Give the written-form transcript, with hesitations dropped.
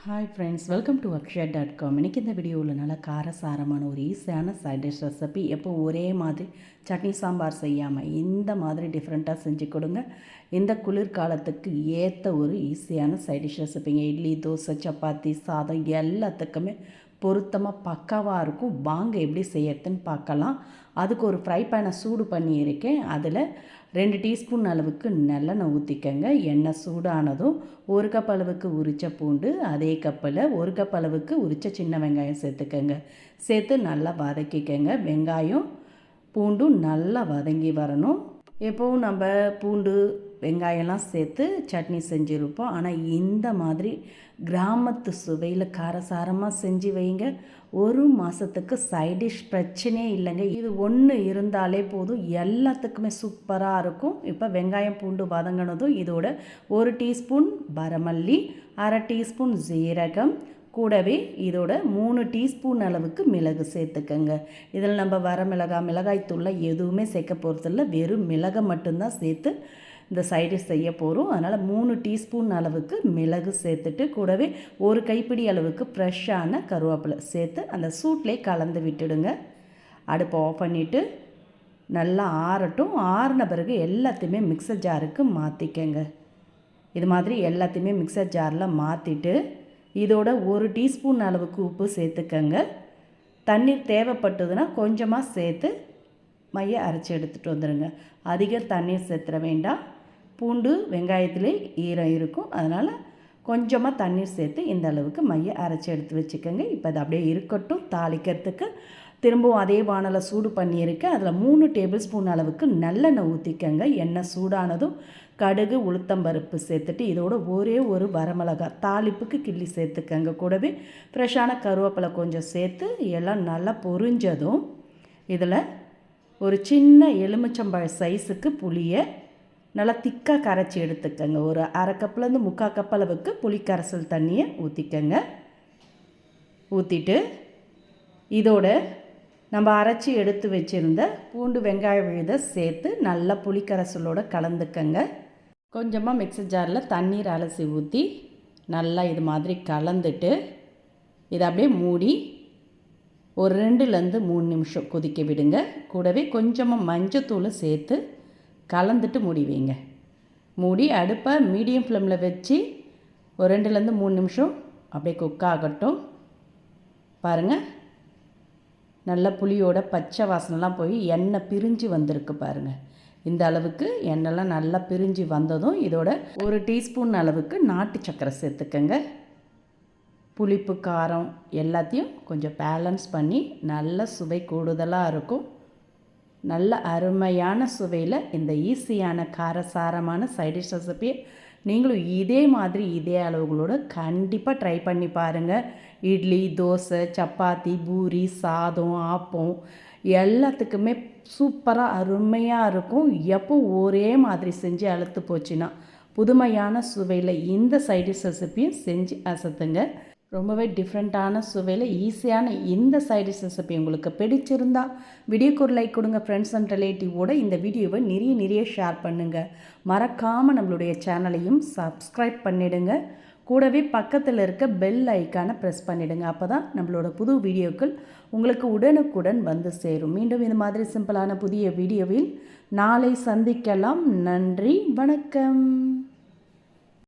Hi friends, welcome to அக்ஷயா.com. இன்றைக்கி இந்த வீடியோவில் நல்லா காரசாரமான ஒரு ஈஸியான சைட் டிஷ் ரெசிபி. எப்போ ஒரே மாதிரி சட்னி சாம்பார் செய்யாமல் இந்த மாதிரி டிஃப்ரெண்ட்டாக செஞ்சு கொடுங்க. இந்த குளிர்காலத்துக்கு ஏற்ற ஒரு ஈஸியான சைட் டிஷ் ரெசிபிங்க. இட்லி, தோசை, சப்பாத்தி, சாதம் எல்லாத்துக்குமே பொருத்தமாக பக்காவாக இருக்கும். வாங்க எப்படி செய்யறதுன்னு பார்க்கலாம். அதுக்கு ஒரு ஃப்ரை பேனை சூடு பண்ணியிருக்கேன். அதில் 2 டீஸ்பூன் அளவுக்கு நல்லெண்ணெய் ஊற்றிக்கங்க. எண்ணெய் சூடானதும் 1 கப் அளவுக்கு உரித்த பூண்டு, அதே கப்பில் 1 கப் அளவுக்கு உரித்த சின்ன வெங்காயம் சேர்த்துக்கங்க. சேர்த்து நல்லா வதக்கிக்கங்க. வெங்காயம் பூண்டும் நல்லா வதங்கி வரணும். எப்போவும் நம்ம பூண்டு வெங்காயம்லாம் சேர்த்து சட்னி செஞ்சுருப்போம். ஆனால் இந்த மாதிரி கிராமத்து சுவையில் காரசாரமாக செஞ்சு வைங்க. ஒரு மாதத்துக்கு சைடிஷ் பிரச்சனையே இல்லைங்க. இது ஒன்று இருந்தாலே போதும், எல்லாத்துக்குமே சூப்பராக இருக்கும். இப்போ வெங்காயம் பூண்டு வதங்கினதும் இதோட 1 டீஸ்பூன் வரமல்லி, 1/2 டீஸ்பூன் ஜீரகம், கூடவே இதோட 3 டீஸ்பூன் அளவுக்கு மிளகு சேர்த்துக்கங்க. இதில் நம்ம மிளகாய்த்தூளில் எதுவுமே சேர்க்க போகிறதில்ல, வெறும் மிளகை மட்டும்தான் சேர்த்து இந்த சைடிஷ் செய்ய போகிறோம். அதனால் 3 டீஸ்பூன் அளவுக்கு மிளகு சேர்த்துட்டு கூடவே 1 கைப்பிடி அளவுக்கு ஃப்ரெஷ்ஷான கருவேப்பிலை சேர்த்து அந்த சூட்லேயே கலந்து விட்டுடுங்க. அடுப்பை ஆஃப் பண்ணிவிட்டு நல்லா ஆறட்டும். ஆறின பிறகு எல்லாத்தையுமே மிக்சர் ஜாருக்கு மாற்றிக்கங்க. இது மாதிரி எல்லாத்தையுமே மிக்சர் ஜாரில் மாற்றிட்டு இதோட 1 டீஸ்பூன் அளவுக்கு உப்பு சேர்த்துக்கங்க. தண்ணீர் தேவைப்பட்டதுன்னா கொஞ்சமாக சேர்த்து மைய அரைச்சி எடுத்துகிட்டு வந்துடுங்க. அதிக தண்ணீர் சேர்த்துற வேண்டாம். பூண்டு வெங்காயத்திலே ஈரம் இருக்கும், அதனால் கொஞ்சமாக தண்ணீர் சேர்த்து இந்த அளவுக்கு மைய அரைச்சி எடுத்து வச்சுக்கோங்க. இப்போ அது அப்படியே இருக்கட்டும். தாளிக்கிறதுக்கு திரும்பவும் அதே வானலை சூடு பண்ணியிருக்கேன். அதில் 3 டேபிள் ஸ்பூன் அளவுக்கு நல்லெண்ணெய் ஊற்றிக்கங்க. எண்ணெய் சூடானதும் கடுகு, உளுத்தம்பருப்பு சேர்த்துட்டு இதோட ஒரே ஒரு வரமிளகாய் தாளிப்புக்கு கிள்ளி சேர்த்துக்கங்க. கூடவே ஃப்ரெஷ்ஷான கருவேப்பிலை கொஞ்சம் சேர்த்து எல்லாம் நல்லா பொரிஞ்சதும் இதில் ஒரு சின்ன எலுமிச்சம்பழ சைஸுக்கு புளியை நல்லா திக்காக கரைச்சி எடுத்துக்கங்க. ஒரு 1/2 கப்லேருந்து 3/4 கப் அளவுக்கு புளி கரைசல் தண்ணியை ஊற்றிக்கங்க. ஊற்றிட்டு இதோட நம்ம அரைச்சி எடுத்து வச்சுருந்த பூண்டு வெங்காய விழுதை சேர்த்து நல்லா புளி கரைசலோடு கலந்துக்கங்க. கொஞ்சமாக மிக்சர் ஜாரில் தண்ணீர் அலசி ஊற்றி நல்லா இது மாதிரி கலந்துட்டு இதை அப்படியே மூடி ஒரு 2லேருந்து 3 நிமிஷம் கொதிக்க விடுங்க. கூடவே கொஞ்சமாக மஞ்சத்தூள் சேர்த்து கலந்துட்டு மூடி வைங்க. மூடி அடுப்பை மீடியம் ஃப்ளேமில் வச்சு ஒரு 2லேருந்து 3 நிமிஷம் அப்படியே குக் ஆகட்டும். பாருங்கள், நல்ல புளியோட பச்சை வாசனைலாம் போய் எண்ணெய் பிரிஞ்சு வந்திருக்கு பாருங்கள். இந்த அளவுக்கு எண்ணெய்லாம் நல்லா பிரிஞ்சு வந்ததும் இதோட 1 டீஸ்பூன் அளவுக்கு நாட்டு சர்க்கரை சேர்த்துக்கங்க. புளிப்பு காரம் எல்லாத்தையும் கொஞ்சம் பேலன்ஸ் பண்ணி நல்ல சுவை கூடுதலாக இருக்கும். நல்ல அருமையான சுவையில் இந்த ஈஸியான காரசாரமான சைடிஷ் ரெசிபியை நீங்களும் இதே மாதிரி இதே அளவுகளோடு கண்டிப்பாக ட்ரை பண்ணி பாருங்கள். இட்லி, தோசை, சப்பாத்தி, பூரி, சாதம், ஆப்பம் எல்லாத்துக்குமே சூப்பராக அருமையாக இருக்கும். எப்போ ஒரே மாதிரி செஞ்சு அழுத்து போச்சுன்னா புதுமையான சுவையில் இந்த சைடிஷ் ரெசிபியை செஞ்சு அசத்துங்க. ரொம்பவே டிஃப்ரெண்ட்டான சுவையில் ஈஸியான இந்த சைடிஷ் ரெசிபி உங்களுக்கு பிடிச்சிருந்தா வீடியோக்கு ஒரு லைக் கொடுங்க. ஃப்ரெண்ட்ஸ் அண்ட் ரிலேட்டிவோட இந்த வீடியோவை நிறைய ஷேர் பண்ணுங்கள். மறக்காமல் நம்மளுடைய சேனலையும் சப்ஸ்கிரைப் பண்ணிவிடுங்க. கூடவே பக்கத்தில் இருக்க பெல் ஐக்கானை ப்ரெஸ் பண்ணிவிடுங்க. அப்போ தான் நம்மளோட புது வீடியோக்கள் உங்களுக்கு உடனுக்குடன் வந்து சேரும். மீண்டும் இந்த மாதிரி சிம்பிளான புதிய வீடியோவில் நாளை சந்திக்கலாம். நன்றி, வணக்கம்.